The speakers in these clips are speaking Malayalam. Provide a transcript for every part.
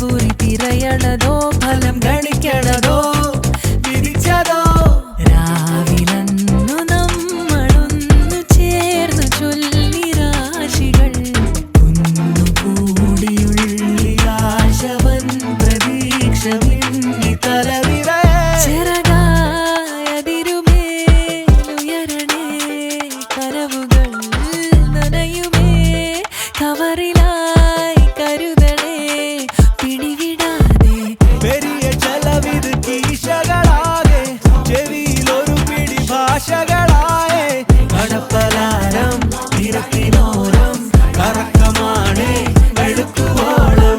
ഫലഭൂരി തിരയണതോ ഫലം ഗണിക്കണതോ വിധിച്ചതോ രാവിലന്നു നമ്മളൊന്നു ചേർന്നു ചൊല്ലി രാശികൾ കുന്നുകൂടിയുള്ളി ആശവൻ പ്രതീക്ഷ മിന്നി തലവിറ ചിറകായതിരുമേലുയരണേ കനവുകൾ നനയുമേ കവറിലായി കരുതണേ പിടിവിടാതെ പെരിയ ചെലവിത് കീശകളാകെ ചെവിയിലൊരു പിടി ഭാഷകളായേ കടപ്പലാരം നിരത്തിനോരം കറക്കമാണേ വെളുക്കുവോളം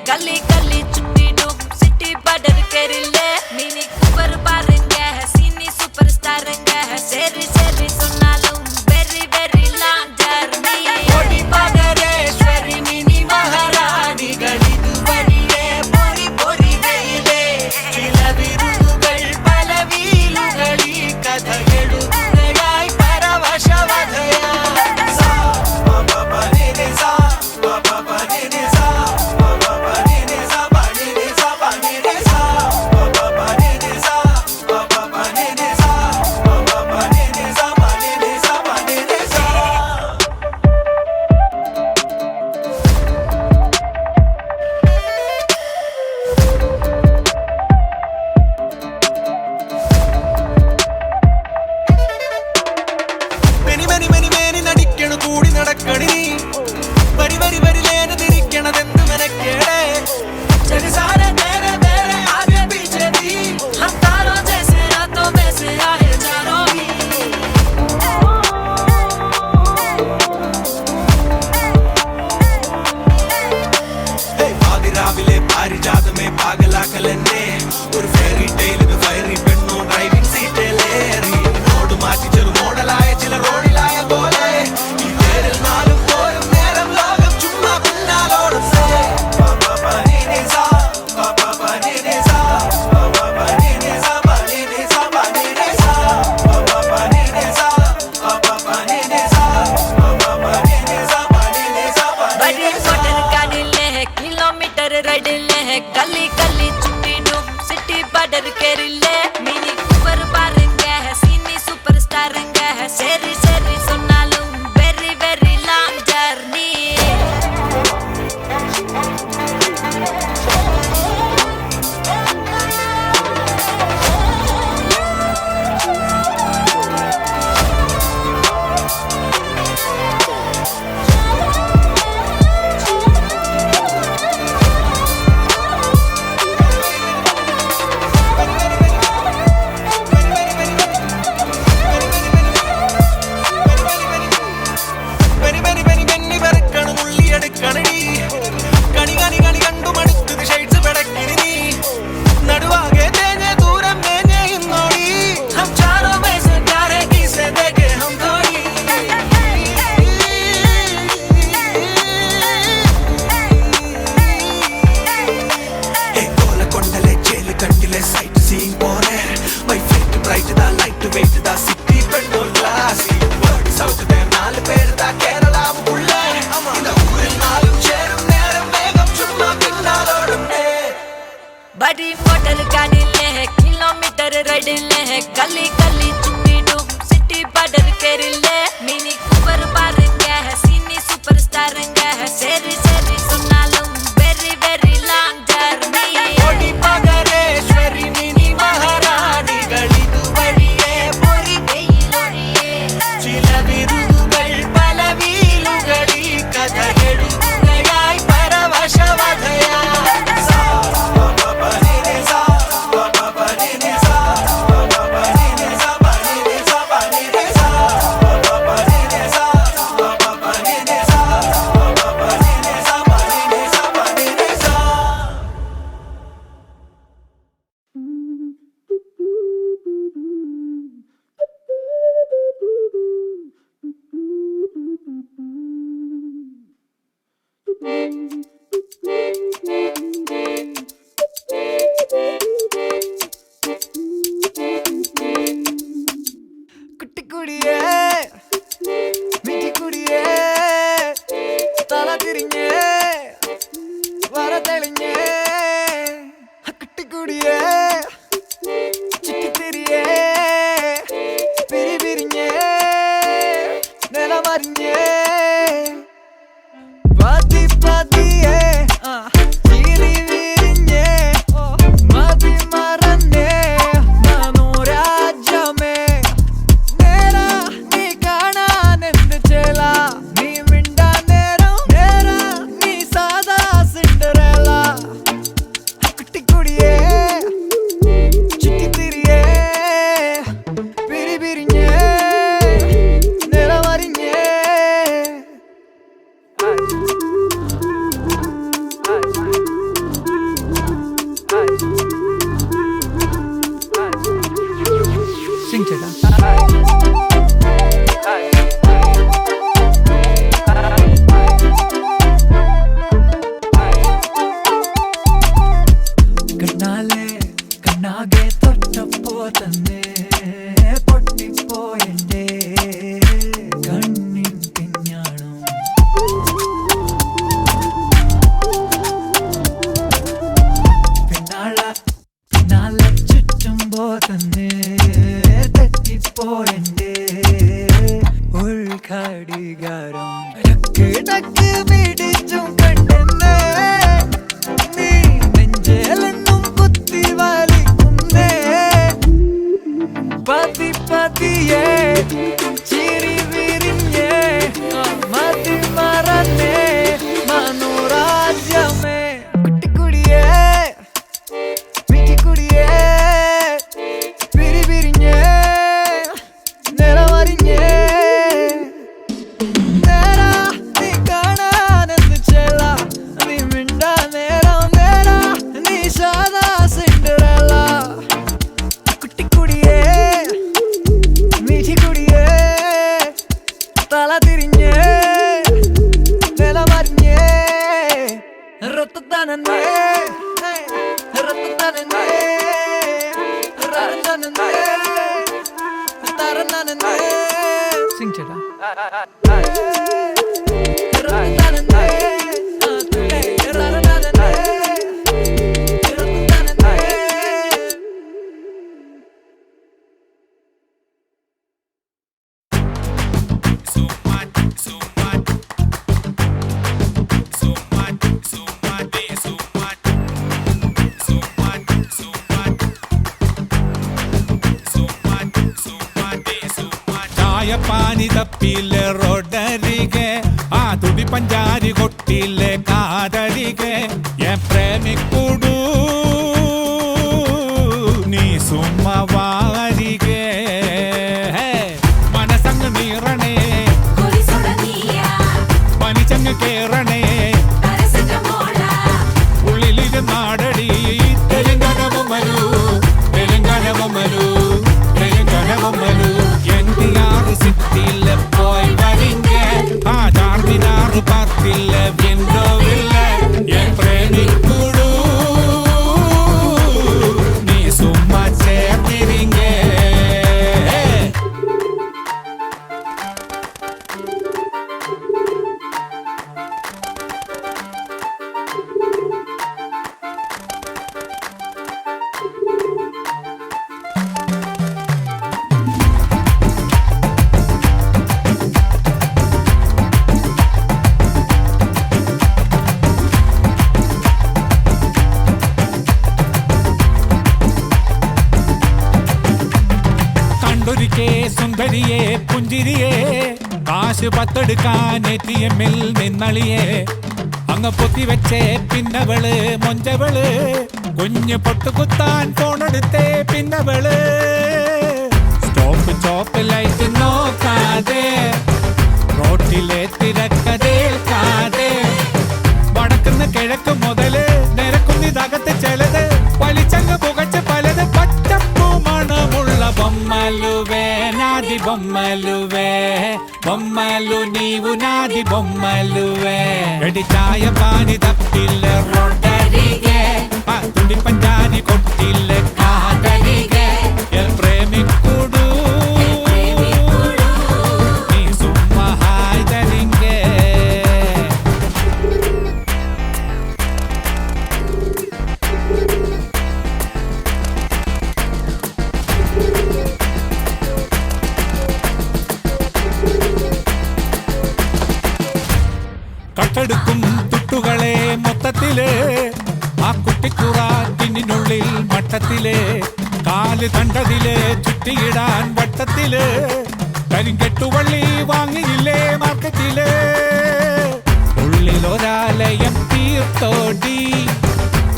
गली गली चुट्टी डूब सिटी बॉर्डर केरिले मिनी कूपर पारेंगे है सीनी सुपरस्टार है सेरी सेरी सुनालूं वेरी वेरी लॉन्ग जर्नी ओडी पागरेश्वरी मिनी महारानी गली दुबड़िये बोरी बोरी वेइले चिलविरुगुगल पलवीलुगली कथगेळुगळाई परवशवधया सा बाबा बने रे सा बाबा बने रे सा കൂടി നടക്കണി വരി വരി വരിലേന തിരിക്കണതെന്ത് മെനക്കേടേ जगसारे तेरे तेरे आगे पीछे थी हम तारों जैसे रातों में से आए चारों ही പാതിരാവിലെ പാരിജാതമേ പാഗലാക്കലെന്നെ ഒരു ഫെയറി ടെയിലിന് ഫയറി പെണ്ണോ ഡ്രൈവിംഗ് സീറ്റിലേറി റോഡ് മാറ്റി ചെറു മോഡലായ ചില റോഡിലായ പോലെ ഈ പേരിൽ നാലും പോരും നേരം ലോകം ചുമ്മാ പിന്നാലോടും गली गली चुट्टी डूब सिटी बॉर्डर केरिले मिनी कूपर पारेंगे है सीनी सुपरस्टार है सेरी सेरी सुनालूं वेरी वेरी लॉन्ग जर्नी बड़ी मोटर गाड़ी ले किलोमीटर रेड ले गली गली चुट्टी डूब सिटी बॉर्डर केरिले मिनी कूपर पारेंगे है सीनी सुपरस्टार है सेरी सेरी सुनालूं वेरी वेरी लॉन्ग जर्नी ओडी पागरेश्वरी मिनी महारानी गली दुबड़िये बोरी वेइलोरिये चिलविरुगुगल पलवीलुगली कथगेळुगळाई परवशवधया സിംഗ് ചേട്ടാ പാനി തപ്പിലെ റോഡരികെ ആ തുടി പഞ്ചാരി കൊട്ടിലെ കാതരികെ ഞാൻ പ്രേമിക്കൂടൂ നീ സുമ്മവാരികെ മനസങ്ങ് നീറണേ പനിച്ചങ്ങ് കേറണേ ഉള്ളിലിരുന്നാടടി തെലുങ്കാന ബൊമ്മലു തെലുങ്കാന ബൊമ്മലു തെലുങ്കാന ബൊമ്മലു சிட்டில போய் வரீங்க ஆதார் பார்த்தில்ல விண்டோவில்ல என் பிரேமி கூடு நீ சும்மா சேர்த்திரீங்க സുന്ദരിയെ പുഞ്ചിരിയെ കാശ് പത്തെടുക്കാൻ ATM-ൽ നിന്നളിയെ അങ്ങ് പൊത്തി വെച്ചേ പിന്നവള് മൊഞ്ചവള് കുഞ്ഞ് പൊട്ടുകുത്താൻ ഫോണെടുത്തേ പിന്നവള് സ്റ്റോപ്പ് ലൈറ്റ് നോക്കാതെ റോട്ടിലെ തിരക്കതേൽക്കാതെ വടക്കുന്ന് കിഴക്ക് മുതല് നിരക്കുന്നിതകത്ത് ചിലത് വലിച്ചങ്ങ് പുകച്ച് പലത് പച്ചപ്പൂ മണമുള്ള ബൊമ്മലുവേ నాది బొమ్మలువే బొమ్మలు నీవు నాది బొమ్మలువే గడి చాయ పాని తప్పిల్ల రొట్టరిగే ఆ తుడి పంజాని కొట్టిల్ల కాదరిగే ఎల్ ప్రేమికుడు నీ సుమ్మ హాయిదరింగే കട്ടെടുക്കും തുട്ടുകളെ മൊത്തത്തില് ആ കുട്ടിക്കുറാറ്റിനുള്ളിൽ മട്ടത്തില് കാല് കണ്ടതില് ചുറ്റിയിടാൻ വട്ടത്തില് കരിങ്കെട്ടുവള്ളി വാങ്ങിയില്ലേ മാർക്കറ്റില് ഉള്ളിലൊരാലയം തീർത്തോടി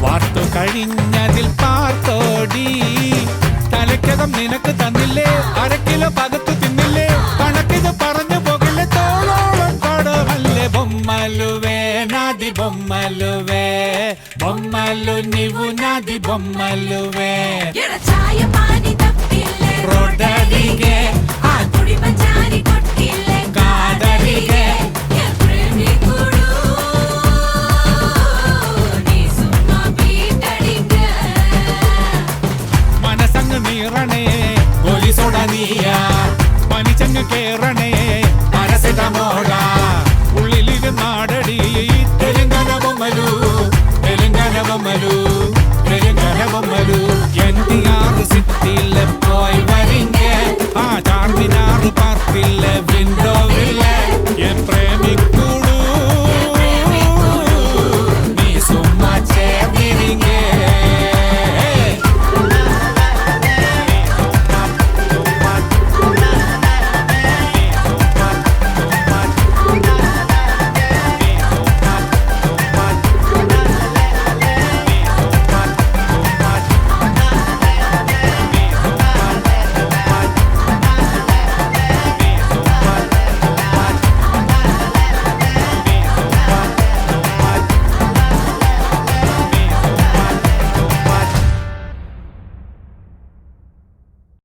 വാർത്തു കഴിഞ്ഞതിൽ പാർത്തോടി തലക്കകം നിനക്ക് തന്നില്ലേ അരക്കിലോ പകത്തു തിന്നില്ലേ കണക്കിത് പറഞ്ഞു പോകില്ലേ തോളോളം കടമല്ലേ బొమ్మలువే నాది బొమ్మలువే బొమ్మలు నీవు నాది బొమ్మలువే రోడ్డరిగే ఆ తుడి పంచారి కొట్టిల్లే కాదరిగే